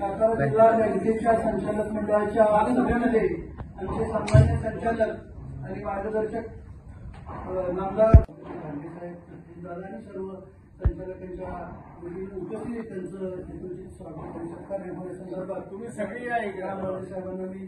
सातारा जिल्हा बँकेच्या संचालक मंडळाच्या सभेमध्ये आमचे सन्मान्य संचालक आणि मार्गदर्शक नामदार दादा आणि सर्व संचालकांच्या उपस्थित त्यांचं यथोचित स्वागत आणि सत्कार होण्या संदर्भात तुम्ही सगळी आहे रामराजे साहेबांना मी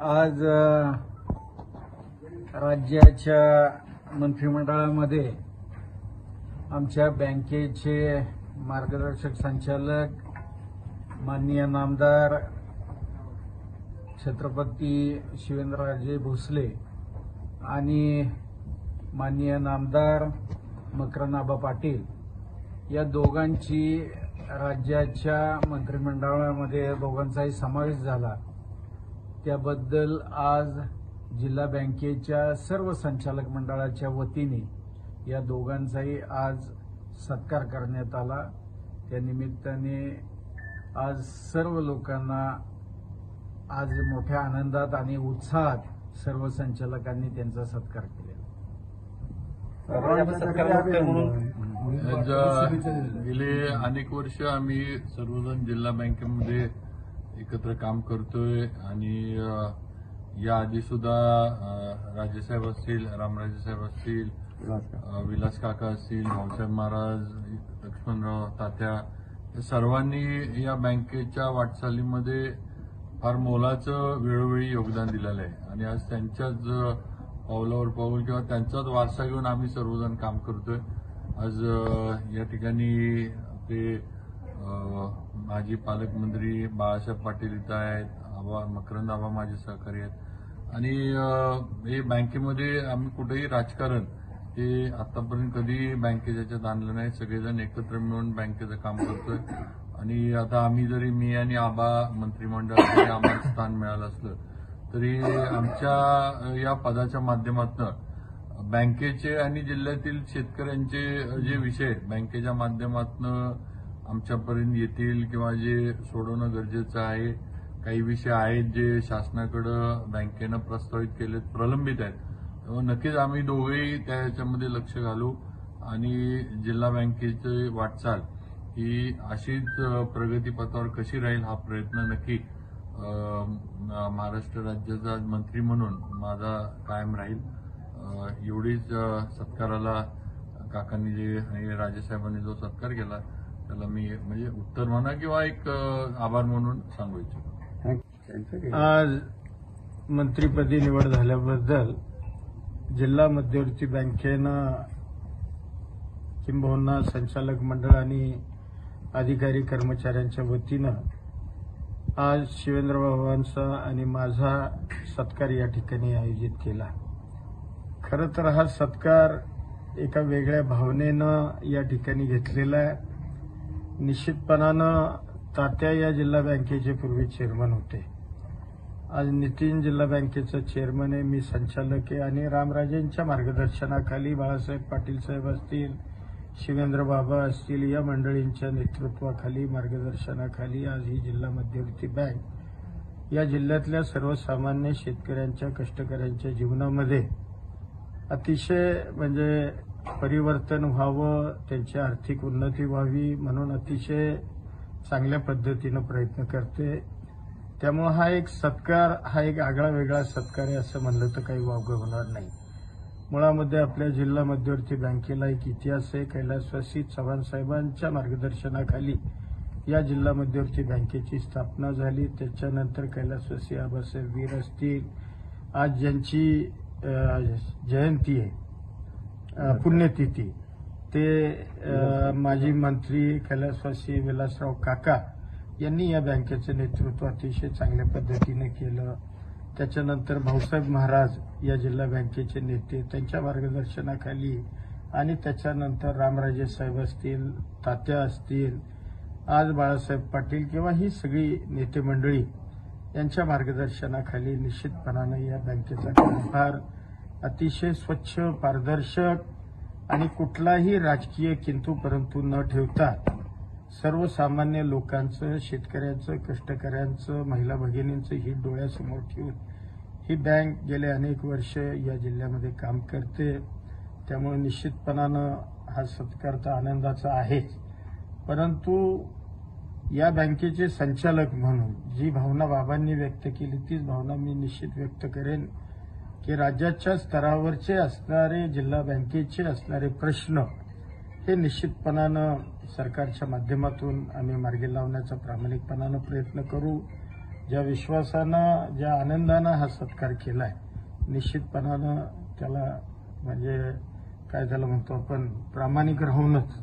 आज राज्याच्या मंत्रिमंडळामध्ये आमच्या बँकेचे मार्गदर्शक संचालक माननीय नामदार छत्रपती शिवेंद्रराजे भोसले आणि माननीय नामदार मकरंद पाटील या दोघांची राज्याच्या मंत्रिमंडळामध्ये दोघांचाही समावेश झाला। त्याबद्दल आज जिल्हा बँकेच्या सर्व संचालक मंडळाच्या वतीने या दोघांचाही आज सत्कार करण्यात आला। त्या निमित्ताने आज सर्व लोकांना आज मोठ्या आनंदात आणि उत्साहात सर्व संचालकांनी त्यांचा सत्कार केला। गेले अनेक वर्ष आम्ही सर्वजण जिल्हा बँकेमध्ये एकत्र काम करतोय आणि याआधी सुद्धा राजेसाहेब असतील, रामराजे साहेब असतील, विलास काका असतील, भाऊसाहेब महाराज, लक्ष्मणराव तात्या या सर्वांनी या बँकेच्या वाटचालीमध्ये फार मोलाचं वेळोवेळी योगदान दिलेलं आहे आणि आज त्यांच्याच पावलावर पाऊल किंवा त्यांचाच वारसा घेऊन आम्ही सर्वजण काम करतोय। आज या ठिकाणी ते माजी पालकमंत्री बाळासाहेब पाटील इथं आहेत, मकरंद आबा माझे सहकारी आहेत आणि हे बँकेमध्ये आम्ही कुठेही राजकारण हे आतापर्यंत कधी बँकेच्या याच्यात आणलं नाही। सगळेजण एकत्र मिळून बँकेचं काम करतोय आणि आता आम्ही जरी मी आणि आबा मंत्रिमंडळामध्ये आम्हाला स्थान मिळालं असलं तरी आमच्या या पदाच्या माध्यमातून बँकेचे आणि जिल्ह्यातील शेतकऱ्यांचे जे विषय बँकेच्या माध्यमातून आमच्यापर्यंत येतील किंवा जे सोडवणं गरजेचं आहे, काही विषय आहेत जे शासनाकडे बँकेनं प्रस्तावित केलेत, प्रलंबित आहेत, तेव्हा नक्कीच आम्ही दोघेही त्याच्यामध्ये लक्ष घालू आणि जिल्हा बँकेची वाटचाल ही अशीच प्रगतीपथावर कशी राहील हा प्रयत्न नक्की महाराष्ट्र राज्याचा मंत्री म्हणून माझा कायम राहील। एवढीच सत्काराला काकांनी जे आणि राजेसाहेबांनी जो सत्कार केला त्याला मी म्हणजे उत्तर म्हणा किंवा एक आभार म्हणून सांगू इच्छितो। आज मंत्रिपदी निवड झाल्याबद्दल जिल्हा मध्यवर्ती बँकेनं किंबहुना संचालक मंडळ आणि अधिकारी कर्मचाऱ्यांच्या वतीनं आज शिवेंद्रबाबांचा आणि माझा सत्कार या ठिकाणी आयोजित केला। खरं तर हा सत्कार एका वेगळ्या भावनेनं या ठिकाणी घेतलेला आहे। निश्चितपणानं तात्या या जिल्हा बँकेचे पूर्वी चेअरमन होते, आज नितीन जिल्हा बँकेचा चेअरमन आहे, मी संचालक आहे आणि रामराजेंच्या मार्गदर्शनाखाली बाळासाहेब पाटील साहेब असतील, शिवेंद्र बाबा असतील या मंडळींच्या नेतृत्वाखाली मार्गदर्शनाखाली आज ही जिल्हा मध्यवर्ती बँक या जिल्ह्यातल्या सर्वसामान्य शेतकऱ्यांच्या कष्टकऱ्यांच्या जीवनामध्ये अतिशय म्हणजे परिवर्तन व्हावं, त्यांची आर्थिक उन्नती व्हावी म्हणून अतिशय चांगल्या पद्धतीनं प्रयत्न करते. त्यामुळे हा एक सत्कार, हा एक आगळा वेगळा सत्कार आहे असं म्हणलं तर काही वावगं होणार नाही. मुळामध्ये आपल्या जिल्हा मध्यवर्ती बँकेला एक इतिहास आहे. कैलासवासी चव्हाण साहेबांच्या मार्गदर्शनाखाली या जिल्हा मध्यवर्ती बँकेची स्थापना झाली. त्याच्यानंतर कैलासवासी आबासाहेब वीर असतील, आज ज्यांची जयंती आहे, पुण्यतिथी, ते माजी मंत्री कैलासवासी विलासराव काका यांनी या बँकेचं नेतृत्व अतिशय चांगल्या पद्धतीने केलं. त्याच्यानंतर भाऊसाहेब महाराज या जिल्हा बँकेचे नेते, त्यांच्या मार्गदर्शनाखाली, आणि त्याच्यानंतर रामराजे साहेब असतील, तात्या असतील, आज बाळासाहेब पाटील किंवा ही सगळी नेते मंडळी यांच्या मार्गदर्शनाखाली निश्चितपणानं या बँकेचा कारभार अतिशय स्वच्छ, पारदर्शक आणि कुठलाही राजकीय किंतु परंतु न ठेवता सर्वसामान्य लोकांचं, शेतकऱ्यांचं, कष्टकऱ्यांचं, महिला भगिनींचं हित डोळ्यासमोर ठेवून ही बँक गेले अनेक वर्ष या जिल्ह्यामध्ये काम करते. त्यामुळे निश्चितपणानं हा सत्कार तर आनंदाचा आहेच, परंतु या बँकेचे संचालक म्हणून जी भावना बाबांनी व्यक्त केली तीच भावना मी निश्चित व्यक्त करेन की राज्याच्या स्तरावरचे असणारे, जिल्हा बँकेचे असणारे प्रश्न हे निश्चितपणानं सरकारच्या माध्यमातून आम्ही मार्गी लावण्याचा प्रामाणिकपणानं प्रयत्न करू. ज्या विश्वासानं, ज्या आनंदानं हा सत्कार केलाय, निश्चितपणानं त्याला म्हणजे काय त्याला म्हणतो आपण, प्रामाणिक राहूनच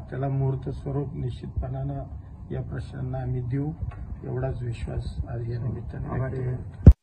त्याला मूर्त स्वरूप निश्चितपणानं या प्रश्नांना आम्ही देऊ, एवढाच विश्वास आज या निमित्ताने व्यक्त करतो.